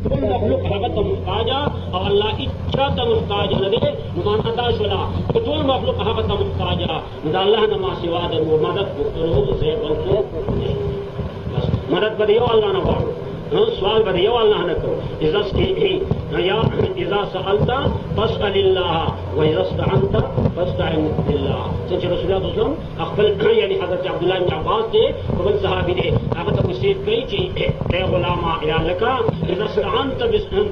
ټول مخلوق هغه ته محتاج او الله اچھا ته محتاج نه دی نو معنا دا شولا ټول مخلوق هغه ته محتاج نو دا الله نه ما سوا د مدد غوښتلو څه بلکې بس مدد به یو الله نه غواړو سوال به یو الله نه کوو اذا سألت فاسأل الله واذا استعنت فاستعن بالله څنګه رسول الله صلی الله علیه وسلم خپل یعنی حضرت عبد الله بن عباس دې خپل صحابي دې هغه ته وصیت کوي چې اے غلامه یا لکه اذا استعنت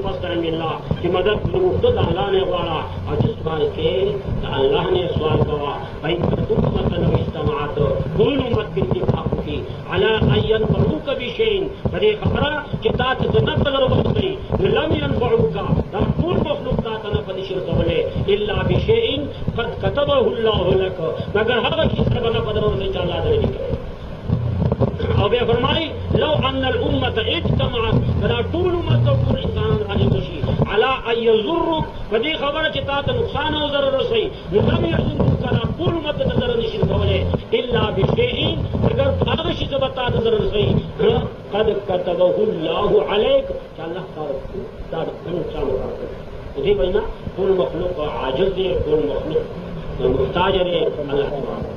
فاستعن بالله چې مدد وغوښته د الله نه غواړه او چې سوال کې د الله نه سوال کوه فإن كنتم مثلا اجتمعت كل امه اتفاق فيه على ان ينفعوك بشيء فدې خبره چې تا ته جنت ته ورسوي لم ينفعوك دا ټول مخلوق تا ته نه پدې شي رسولې الا بشيء قد كتبه الله لك مگر هغه چې سبب نه پدې ورسوي چې الله دې لیکي او بیا فرمایي لو ان الامه اجتمعت دا ټول امت او ټول انسان راځي شي على ان يضرك فدې خبره چې تا ته نقصان او ضرر رسوي لم يضرك دا ټول امت ته ضرر نشي رسولې الا بشيء اگر هغه شي چې تا ته ضرر رسوي قد كتبه الله عليك چې الله تعالی دا نقصان ورکړي دې وینا ټول مخلوق عاجز دي ټول مخلوق محتاج دي الله تعالی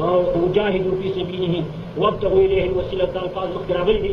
وجاهدوا في سبيله وابتغوا اليه الوسيله الفاظ مخراغلي دي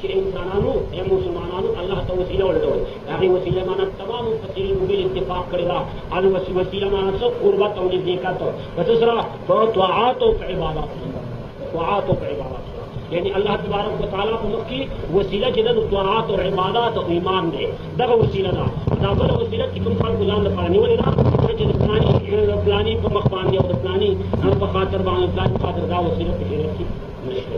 چې انسانانو یا مسلمانانو الله ته وسیله ورکړي هغه وسیله معنا تمام مفسرین موږ اتفاق کړی دا ان وسیله معنا څه قربت او نزدېکت پس سره طاعات او عبادت یعنی الله تبارک و تعالی په مخ کې وسیله چې د طاعات او عبادت او ایمان دی دغه وسیله ده دا بل وسیله چې کوم خلک ځان لپاره نیولې ده چې د پلاني په مخ باندې او د پلاني په خاطر باندې خاطر دا وسیله په شریعت کې نشته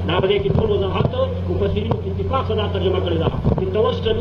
دا به کې ټول وضاحت مفسرین اتفاق سره ترجمه کړی دا چې توسل